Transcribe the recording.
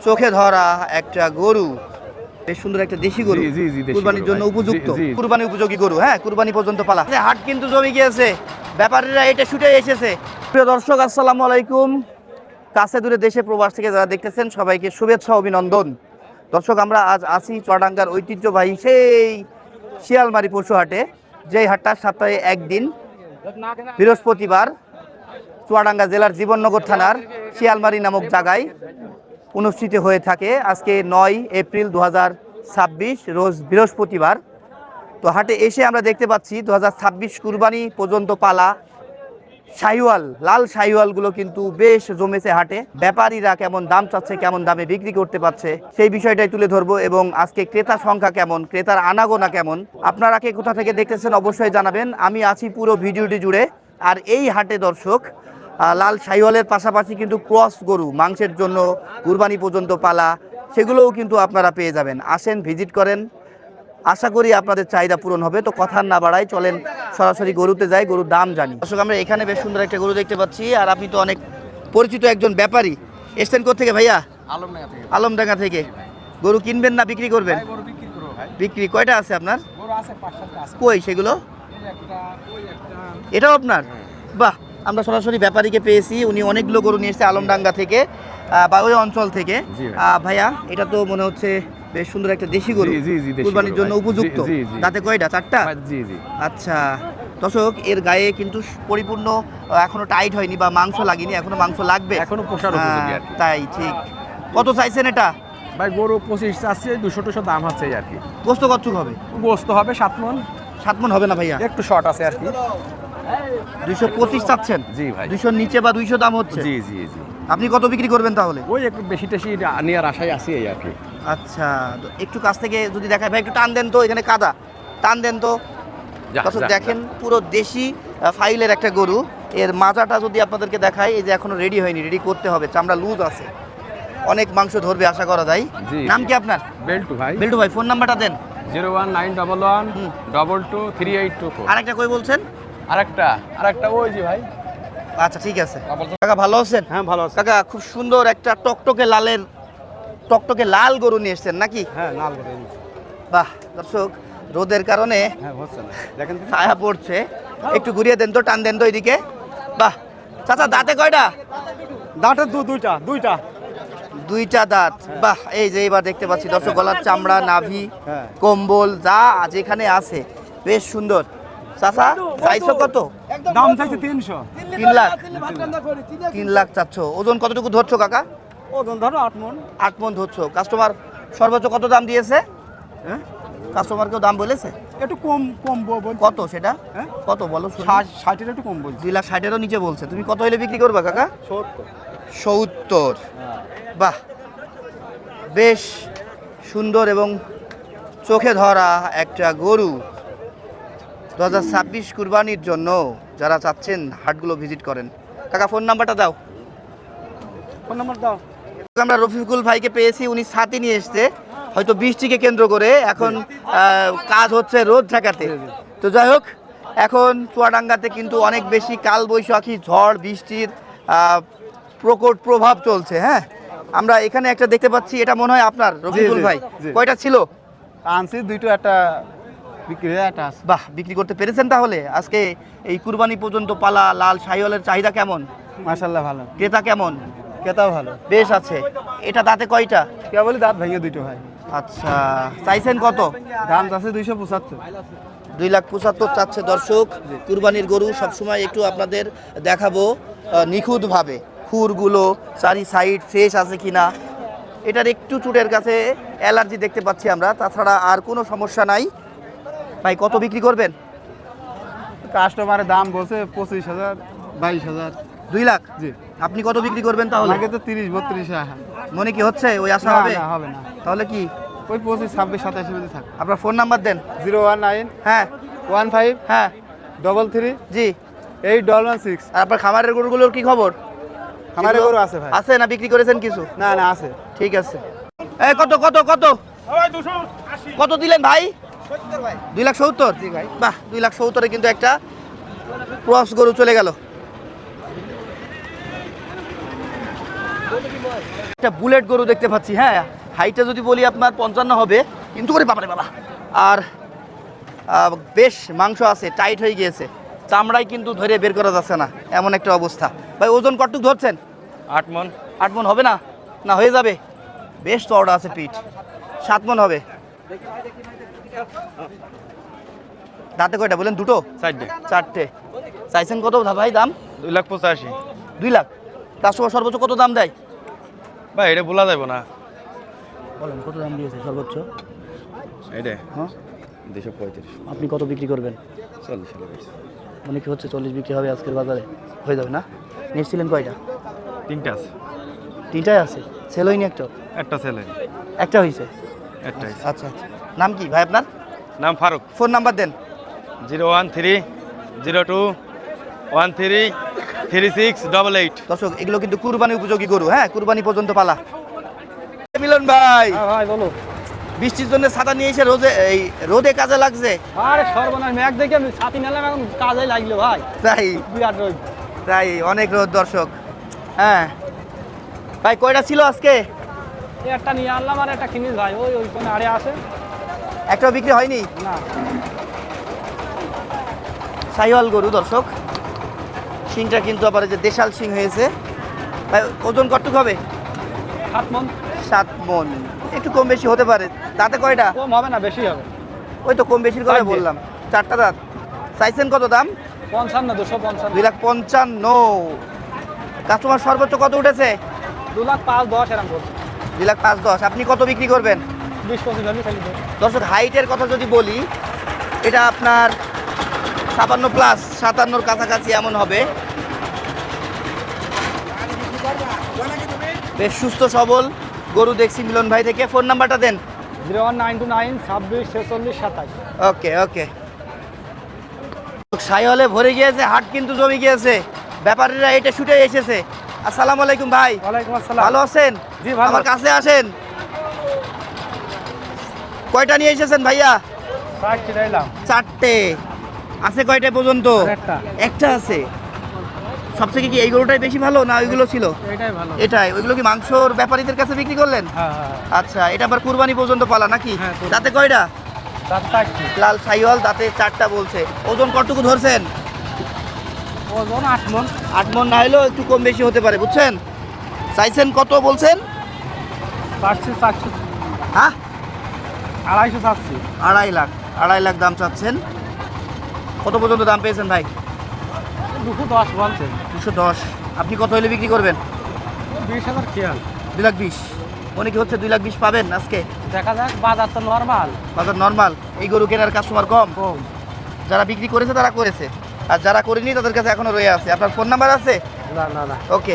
চোখে ধরা একটা গরু, বেশ সুন্দর একটা দেশি গরু, কুরবানির জন্য উপযুক্ত, কুরবানি উপযোগী গরু। হ্যাঁ, কুরবানি পর্যন্ত পালা। হাট কিন্তু জমে গিয়েছে, ব্যাপারীরা এটা ছুটে এসেছে। প্রিয় দর্শক, আসসালামু আলাইকুম। কাছে দূরে দেশে প্রবাস থেকে যারা দেখতেছেন সবাইকে শুভেচ্ছা অভিনন্দন। দর্শক, আমরা আজ আছি চুয়াডাঙ্গার ঐতিহ্যবাহী সেই শিয়ালমারি পশু হাটে, যেই হাটটা সপ্তাহে একদিন বৃহস্পতিবার চুয়াডাঙ্গা জেলার জীবননগর থানার শিয়ালমারি নামক জায়গায় অনুষ্ঠিত হয়ে থাকে। আজকে 9 এপ্রিল 2026 রোজ বৃহস্পতিবার। তো হাটে এসে আমরা দেখতে পাচ্ছি 2026 কুরবানি পর্যন্ত পালা শাহিওয়াল, লাল শাহিওয়ালগুলো কিন্তু বেশ জমেছে হাটে। ব্যাপারীরা কেমন দাম চাচ্ছে, কেমন দামে বিক্রি করতে পারছে, সেই বিষয়টাই তুলে ধরবো। এবং আজকে ক্রেতার সংখ্যা কেমন, ক্রেতার আনাগোনা কেমন, আপনারা কে কোথা থেকে দেখতেছেন অবশ্যই জানাবেন। আমি আছি পুরো ভিডিওটি জুড়ে। আর এই হাটে দর্শক লাল শাহিওয়ালের পাশাপাশি কিন্তু ক্রস গরু, মাংসের জন্য কুরবানি পর্যন্ত পালা, সেগুলোও কিন্তু আপনারা পেয়ে যাবেন। আসেন, ভিজিট করেন, আশা করি আপনাদের চাহিদা পূরণ হবে। তো কথা না বাড়াই, চলেন সরাসরি গরুতে যাই, গরুর দাম জানি। দর্শক, আমরা এখানে বেশ সুন্দর একটা গরু দেখতে পাচ্ছি। আর আপনি তো অনেক পরিচিত একজন ব্যাপারী। এসছেন কোথেকে ভাইয়া? আলমডাঙ্গা থেকে। গরু কিনবেন না বিক্রি করবেন? বিক্রি। কয়টা আছে আপনার? কই সেগুলো? এটাও আপনার? বাহ, আমরা সরাসরি ব্যাপারীকে পেয়েছি। উনি অনেকগুলো গরু নিয়ে এসেছে আলমডাঙ্গা থেকে বা ওই অঞ্চল থেকে। ভাইয়া, এটা তো মনে হচ্ছে বেশ সুন্দর একটা দেশি গরু, কুরবানির জন্য উপযুক্ত। দাঁতে কয়টা? 4টা? আচ্ছা দর্শক, এর গায়ে কিন্তু পরিপূর্ণ এখনো টাইট হয়নি বা মাংস লাগেনি, এখনো মাংস লাগবে, এখনো পোষার উপযোগী। তাই ঠিক। কত চাইছেন এটা? ভাই গরু 25 চাচ্ছে, 200 দাম হচ্ছে আর কি। গোস্ত কতটুকু হবে? গোস্ত হবে 7 মণ। 7 মণ হবে না ভাইয়া, একটু শর্ট আছে আর কি। 225 চাচ্ছেন? জি ভাই। 200 নিচে বা 200 দাম হচ্ছে? জি জি জি। আপনি কত বিক্রি করবেন তাহলে? ওই একটু বেশি টেশি নেওয়ার আশায় আছি এই আর কি। আচ্ছা, একটু কাছ থেকে যদি দেখায় ভাই, একটু টান দেন তো, এখানে কাদা, টান দেন তো। দেখেন, পুরো দেশি ফাইলের একটা গরু। এর মাজাটা যদি আপনাদেরকে দেখায়, এই যে এখনো রেডি হয়নি, রেডি করতে হবে, চামড়া লুজ আছে, অনেক মাংস ধরবে আশা করা যায়। নাম কি আপনার? বেল্টু ভাই। বেল্টু ভাই, ফোন নাম্বারটা দেন। 01911223824। আরেকটা কই বলছেন? আরেকটা ওই যে ভাই। আচ্ছা ঠিক আছে। কাকা ভালো আছেন? হ্যাঁ ভালো আছে কাকা। খুব সুন্দর একটা টকটকে লাল গরু নিয়ে এসছেন নাকি? হ্যাঁ, লাল গরু। বাহ দর্শক, রোদের কারণে হ্যাঁ হচ্ছে না, দেখেন ছায়া পড়ছে, একটু ঘুরিয়ে দেন তো, টান দেন তো এদিকে। বাহ চাচা, দাঁতে কয়টা? দাঁতের দুইটা দাঁত। বাহ, এই যে এবার দেখতে পাচ্ছি দর্শক, গলার চামড়া, নাভি, কম্বল যা যেখানে আছে বেশ সুন্দর। চাচা চাইছো কত? দাম চাইছে 300। 3 লাখ? 3 লাখ চাচ্ছ। ওজন কতটুকু ধরছো কাকা? ওজন ধরো 8 মণ। 8 মণ ধরছো। কাস্টমার সর্বোচ্চ কত দাম দিয়েছে? হ্যাঁ, কাস্টমারকেও দাম বলেছে? একটু কম বল। কত সেটা? কত বলো? 60 একটু কম বলছি। 2,60,000-এরও নিচে বলছে। তুমি কত হলে বিক্রি করবা কাকা? 70। বাহ, বেশ সুন্দর এবং চোখে ধরা একটা গরু 2026 কুরবানির জন্য যারা চাচ্ছেন হাটগুলো ভিজিট করেন। কাকা ফোন নাম্বারটা দাও। ফোন নাম্বার দাও। আমরা রফিকুল ভাইকে পেয়েছি, উনি ছাতি নিয়ে এসছে, হয়তো বৃষ্টিকে কেন্দ্র করে এখন কাজ হচ্ছে রোদ ঠেকাতে। তো যাই হোক, এখন চুয়াডাঙ্গাতে কিন্তু অনেক বেশি কালবৈশাখী ঝড় বৃষ্টির প্রকট প্রভাব চলছে। হ্যাঁ, আমরা এখানে একটা দেখতে পাচ্ছি, এটা মনে হয় আপনার রফিকুল ভাই। কয়টা ছিল? আনছি 2টো, একটা বিক্রি হয়ে একটা আছে। বাহ, বিক্রি করতে পেরেছেন তাহলে? আজকে এই কুরবানি পর্যন্ত পালা লাল শাহিওয়ালের চাহিদা কেমন? মাশাআল্লাহ ভালো। ক্রেতা কেমন? ক্রেতাও ভালো, বেশ আছে। এটা দাঁতে কয়টা? কে বলি দাঁত ভেঙে 2টো ভাই। আচ্ছা, চাইছেন কত? দাম আছে 275। 2,75,000 চাচ্ছে দর্শক। কুরবানির গরু সবসময় একটু আপনাদের দেখাবো নিখুঁতভাবে, খুরগুলো চারি সাইড ফ্রেশ আছে কিনা। এটার একটু চুটের কাছে অ্যালার্জি দেখতে পাচ্ছি আমরা, তাছাড়া আর কোনো সমস্যা নাই। ভাই কত বিক্রি করবেন? কাস্টমারের দাম বলছে 25,000, 22,000। 2 লাখ? জি। আপনি কত বিক্রি করবেন তাহলে? আগে তো 30-32 মনে কি হচ্ছে ওই আশা হবে? না, হবে না। তাহলে কি ওই 25, 26, 27 মধ্যে থাক। আপনার ফোন নাম্বার দেন। 019 হ্যাঁ 15 হ্যাঁ 33 জি। 816। আর আপনার খামারের গরুগুলোর কি খবর? খামারের গরু আছে ভাই। আছে না বিক্রি করেছেন কিছু? না আছে। ঠিক আছে। এই কত কত কত কত দিলেন ভাই? 2,70,000? জি ভাই। বাহ, 2,70,000-এ কিন্তু একটা ক্রস গরু চলে গেল। একটা বুলেট গরু দেখতে পাচ্ছি, হ্যাঁ হাইটটা যদি বলি আপনার 55 হবে, কিন্তু করে বাবারে বাবা। আর বেশ মাংস আছে, টাইট হয়ে গিয়েছে, চামড়ায় কিন্তু ধরে বের করা যাচ্ছে না, এমন একটা অবস্থা। ভাই ওজন কতটুকু ধরছেন? 8 মন। 8 মন হবে না? না হয়ে যাবে, বেশ চওড়া আছে পিঠ, 7 মন হবে। দাঁতে কয়টা বলেন? দুটো? চারটে। চাইছেন কত ভাই দাম? 2,85,000। 2 লাখ। কাস্টমার সর্বোচ্চ কত দাম দেয় ভাই এটা বলা যাবে না। বলেন কত দাম দিয়েছে সর্বোচ্চ? এটা হ্যাঁ 235। আপনি কত বিক্রি করবেন? 40 টাকা। মনে কি হচ্ছে 40 বিক্রি হবে আজকের বাজারে? হয়ে যাবে না? নিয়েছিলেন কয়টা? 3টা আছে। 3টাই আছে, সেল হয়নি একটা? একটা ছেলে। একটা হয়েছে। একটা আছে। আচ্ছা আচ্ছা। নাম কি ভাই আপনার? নাম ফারুক। ফোন নাম্বার দেন। 01302133688। দর্শক এগুলো কিন্তু কুরবানি উপযোগী গরু, হ্যাঁ কুরবানি পর্যন্ত পালা। মিলন ভাই, হ্যাঁ ভাই বলো। বৃষ্টির জন্য ছাতা নিয়ে এসে রোদে কাজে লাগছে। আরে সর্বনাশ, ম্যাগ দেখে আমি ছাতি নিলাম, এখন কাজে লাগলো ভাই। তাই বিরাট রোদ। তাই অনেক রোদ দর্শক। হ্যাঁ ভাই কয়টা ছিল আজকে? এই একটা নিয়ে আনলাম আর একটা কিনিস ভাই, ওইখানে আড়ে আছে একটাও বিক্রি হয়নি? না। শাহিওয়াল গরু দর্শক, শিংটা কিন্তু আবার এই যে দেশাল শিং হয়েছে। ভাই ওজন কতটুকু হবে? 7 মন। 7 মন, একটু কম বেশি হতে পারে। দাঁতে কয়টা? কম হবে না, বেশি হবে। ওই তো কম বেশির কথা চারটে। বললাম, 4টা দাঁত। চাইছেন কত দাম? 55, 255। 2,55,000। কাস্টমার সর্বোচ্চ কত উঠেছে? 2,05,10 এরকম করছে। 2,05,10,000। আপনি কত বিক্রি করবেন? 20-25 হলে খালি দেবে। দর্শক হাইটের কথা যদি বলি, এটা আপনার 56 প্লাস, 57 কাছাকাছি এমন হবে। বেশ সুস্থ সবল গরু দেখছি মিলন ভাই থেকে। ফোন নাম্বারটা দেন। 01929 26 46 27। ওকে ওকে। শাহিওয়ালে ভরে গিয়েছে, হাট কিন্তু জমে গিয়েছে, ব্যাপারীরা এটা শুটে এসেছে। আসসালামু আলাইকুম ভাই, ওয়ালাইকুম আসসালাম। ভালো আছেন? জি ভালো। আমার কাছে আসেন। কয়টা নিয়ে এসেছেন ভাইয়া? 60 নিলাম। 4টে আছে। কয়টা পর্যন্ত? একটা। একটা আছে। সবথেকে কি এই গরুটাই বেশি ভালো না ওইগুলো ছিল? এটাই ভালো। এটাই। ওইগুলো কি মাংসর ব্যাপারীদের কাছে বিক্রি করলেন? হ্যাঁ হ্যাঁ। আচ্ছা, এটা আবার কুরবানি পর্যন্ত পালা নাকি? হ্যাঁ, কুরবানি। দাঁতে কয়টা? তার 60। লাল শাহিওয়াল, দাঁতে 4টা বলছে। ওজন কতটুকু ধরছেন? ওজন 8 মন। 8 মন না হলেও একটু কম বেশি হতে পারে, বুঝছেন? চাইছেন কত বলছেন? 400 হ্যাঁ 250 চাচ্ছি। 2.5 লাখ। 2.5 লাখ দাম চাচ্ছেন। কত পর্যন্ত দাম পেয়েছেন ভাই? 210 বলছে। 210। আপনি কত হলে বিক্রি করবেন? 20,000 খেয়াল। 2,20,000। মনে কি হচ্ছে 2,20,000 পাবেন আজকে? দেখা যাক, বাজার তো নরমাল। বাজার নর্মাল, এই গরু কেনার কাস্টমার কম। কম। যারা বিক্রি করেছে তারা করেছে, আর যারা করেনি তাদের কাছে এখনো রয়ে আছে। আপনার ফোন নাম্বার আছে? না না না। ওকে।